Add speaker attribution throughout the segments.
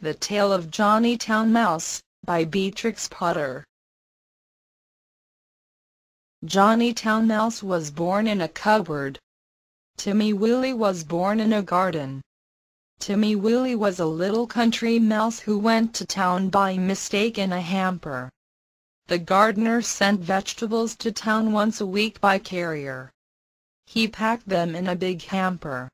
Speaker 1: The Tale of Johnnytown Mouse, by Beatrix Potter. Johnnytown Mouse was born in a cupboard. Timmy Willie was born in a garden. Timmy Willie was a little country mouse who went to town by mistake in a hamper. The gardener sent vegetables to town once a week by carrier. He packed them in a big hamper.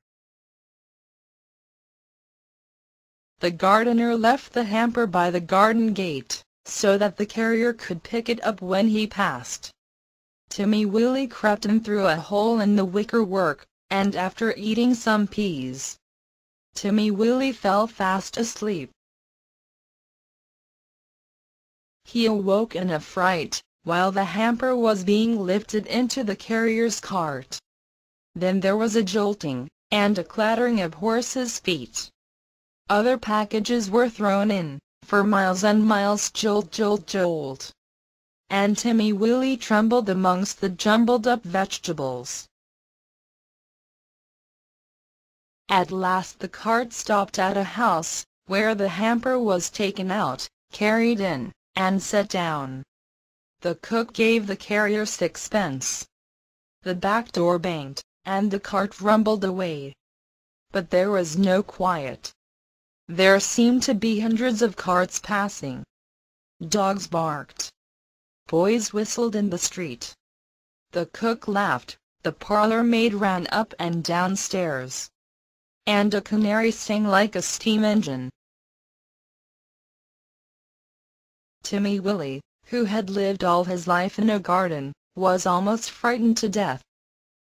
Speaker 1: The gardener left the hamper by the garden gate, so that the carrier could pick it up when he passed. Timmy Willie crept in through a hole in the wickerwork, and after eating some peas, Timmy Willie fell fast asleep. He awoke in a fright, while the hamper was being lifted into the carrier's cart. Then there was a jolting, and a clattering of horses' feet. Other packages were thrown in, for miles and miles, jolt, jolt, jolt. And Timmy Willie trembled amongst the jumbled-up vegetables. At last the cart stopped at a house, where the hamper was taken out, carried in, and set down. The cook gave the carrier 6pence. The back door banged, and the cart rumbled away. But there was no quiet. There seemed to be hundreds of carts passing. Dogs barked. Boys whistled in the street. The cook laughed, the parlor maid ran up and down stairs, and a canary sang like a steam engine. Timmy Willie, who had lived all his life in a garden, was almost frightened to death.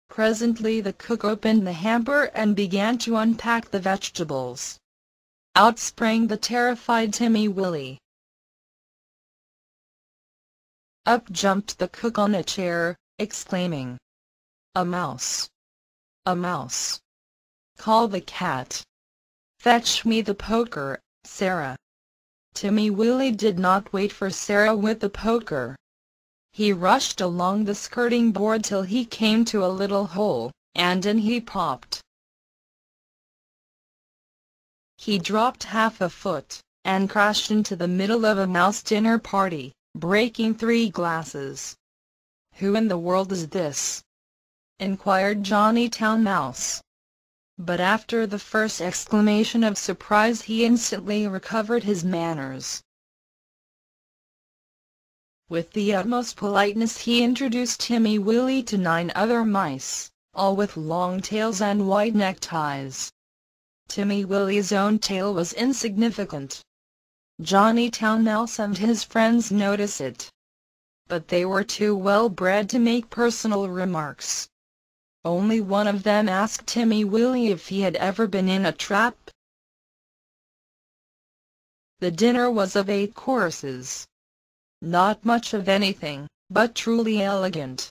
Speaker 1: Presently the cook opened the hamper and began to unpack the vegetables. Out sprang the terrified Timmy Willie. Up jumped the cook on a chair, exclaiming, "A mouse! A mouse! Call the cat! Fetch me the poker, Sarah!" Timmy Willie did not wait for Sarah with the poker. He rushed along the skirting board till he came to a little hole, and in he popped. He dropped half a foot, and crashed into the middle of a mouse dinner party, breaking 3 glasses. "Who in the world is this?" inquired Johnnytown Mouse. But after the first exclamation of surprise he instantly recovered his manners. With the utmost politeness he introduced Timmy Willie to 9 other mice, all with long tails and white neckties. Timmy Willie's own tail was insignificant. Johnnytown Mouse and his friends noticed it, but they were too well bred to make personal remarks. Only one of them asked Timmy Willie if he had ever been in a trap. The dinner was of 8 courses. Not much of anything, but truly elegant.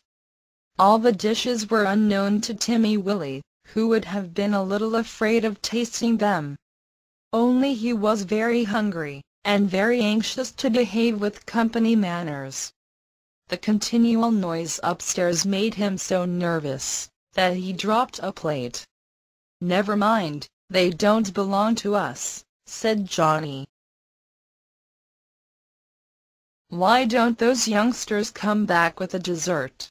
Speaker 1: All the dishes were unknown to Timmy Willie, who would have been a little afraid of tasting them. Only he was very hungry, and very anxious to behave with company manners. The continual noise upstairs made him so nervous that he dropped a plate. "Never mind, they don't belong to us," said Johnny. "Why don't those youngsters come back with a dessert?"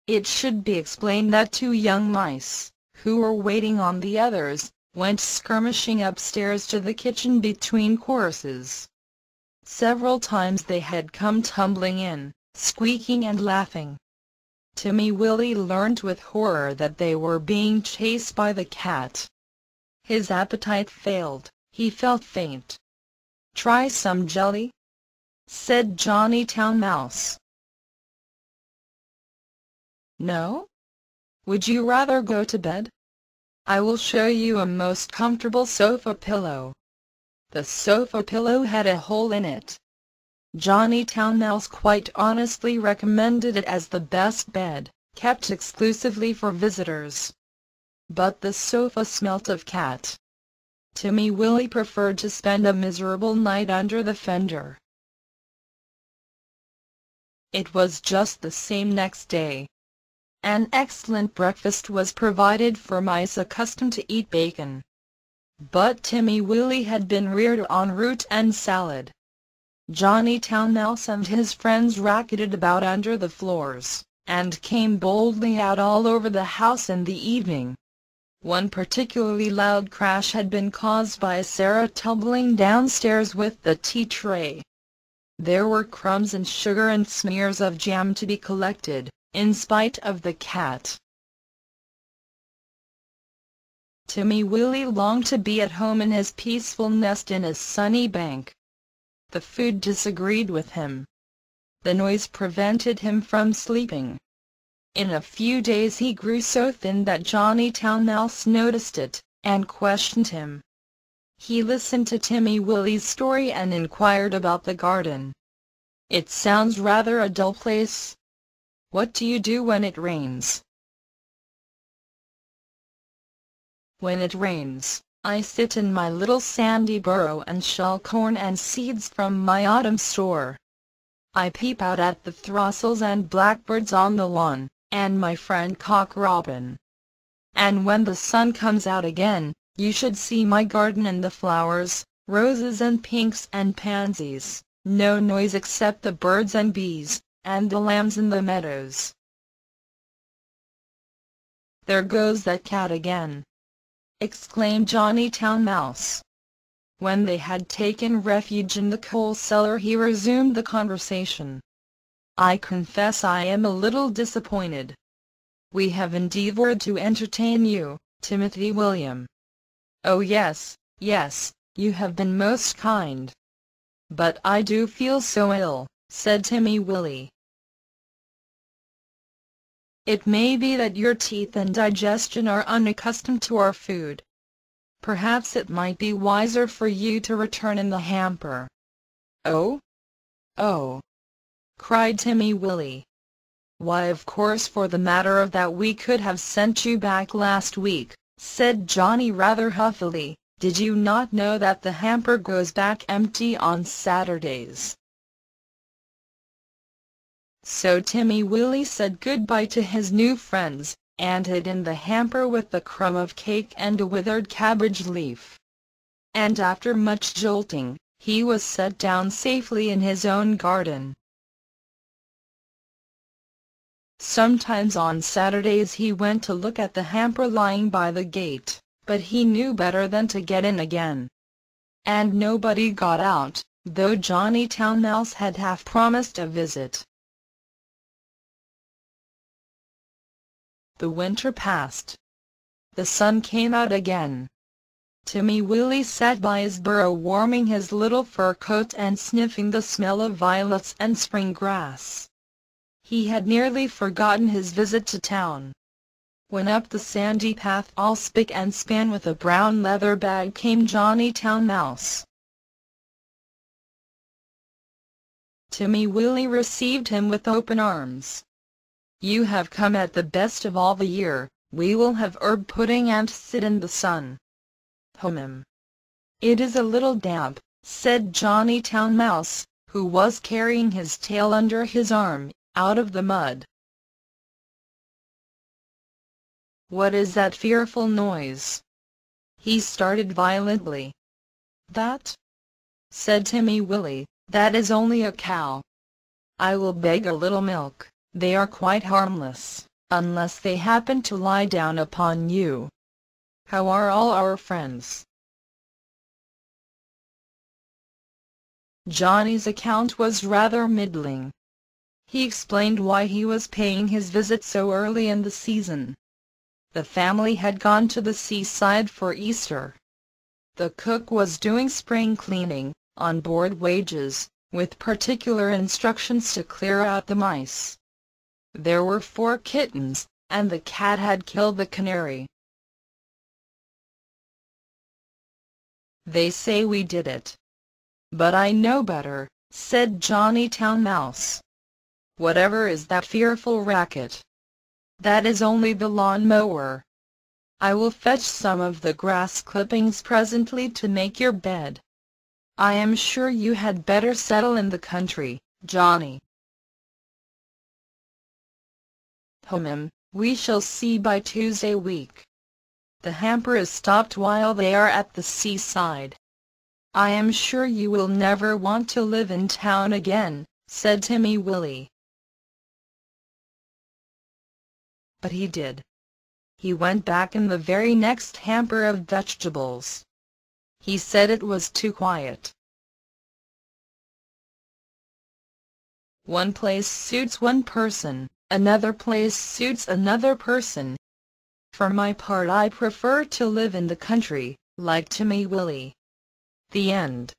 Speaker 1: It should be explained that 2 young mice, who were waiting on the others, went skirmishing upstairs to the kitchen between courses. Several times they had come tumbling in, squeaking and laughing. Timmy Willie learned with horror that they were being chased by the cat. His appetite failed, he felt faint. "Try some jelly?" said Johnnytown Mouse. "No? Would you rather go to bed? I will show you a most comfortable sofa pillow." The sofa pillow had a hole in it. Johnnytown Mouse quite honestly recommended it as the best bed, kept exclusively for visitors. But the sofa smelt of cat. Timmy Willie preferred to spend a miserable night under the fender. It was just the same next day. An excellent breakfast was provided for mice accustomed to eat bacon. But Timmy Willie had been reared on root and salad. Johnny Town Mouse and his friends racketed about under the floors, and came boldly out all over the house in the evening. One particularly loud crash had been caused by Sarah tumbling downstairs with the tea tray. There were crumbs and sugar and smears of jam to be collected, in spite of the cat. Timmy Willie longed to be at home in his peaceful nest in a sunny bank. The food disagreed with him. The noise prevented him from sleeping. In a few days he grew so thin that Johnny Town Mouse noticed it, and questioned him. He listened to Timmy Willie's story and inquired about the garden. "It sounds rather a dull place. What do you do when it rains?" "When it rains, I sit in my little sandy burrow and shell corn and seeds from my autumn store. I peep out at the throstles and blackbirds on the lawn, and my friend Cock Robin. And when the sun comes out again, you should see my garden and the flowers, roses and pinks and pansies, no noise except the birds and bees, and the lambs in the meadows." "There goes that cat again!" exclaimed Johnny Town Mouse. When they had taken refuge in the coal cellar, he resumed the conversation. "I confess I am a little disappointed. We have endeavored to entertain you, Timothy William." "Oh yes, yes, you have been most kind. But I do feel so ill," said Timmy Willie. "It may be that your teeth and digestion are unaccustomed to our food. Perhaps it might be wiser for you to return in the hamper." "Oh? Oh!" cried Timmy Willie. "Why, of course, for the matter of that we could have sent you back last week," said Johnny rather huffily. "Did you not know that the hamper goes back empty on Saturdays?" So Timmy Willie said goodbye to his new friends, and hid in the hamper with the crumb of cake and a withered cabbage leaf. And after much jolting, he was set down safely in his own garden. Sometimes on Saturdays he went to look at the hamper lying by the gate, but he knew better than to get in again. And nobody got out, though Johnny Town Mouse had half promised a visit. The winter passed. The sun came out again. Timmy Willie sat by his burrow warming his little fur coat and sniffing the smell of violets and spring grass. He had nearly forgotten his visit to town, when up the sandy path all spick and span with a brown leather bag came Johnny Town Mouse. Timmy Willie received him with open arms. "You have come at the best of all the year. We will have herb pudding and sit in the sun." "It is a little damp," said Johnny Town Mouse, who was carrying his tail under his arm, out of the mud. "What is that fearful noise?" He started violently. "That?" said Timmy Willie, "that is only a cow. I will beg a little milk. They are quite harmless, unless they happen to lie down upon you. How are all our friends?" Johnny's account was rather middling. He explained why he was paying his visit so early in the season. The family had gone to the seaside for Easter. The cook was doing spring cleaning, on board wages, with particular instructions to clear out the mice. There were 4 kittens, and the cat had killed the canary. "They say we did it. But I know better," said Johnny Town Mouse. "Whatever is that fearful racket?" "That is only the lawn mower. I will fetch some of the grass clippings presently to make your bed. I am sure you had better settle in the country, Johnny." "We shall see by Tuesday week. The hamper is stopped while they are at the seaside. "I am sure you will never want to live in town again," said Timmy Willie. But he did. He went back in the very next hamper of vegetables. He said it was too quiet. One place suits one person, another place suits another person. For my part, I prefer to live in the country, like Timmy Willie. The end.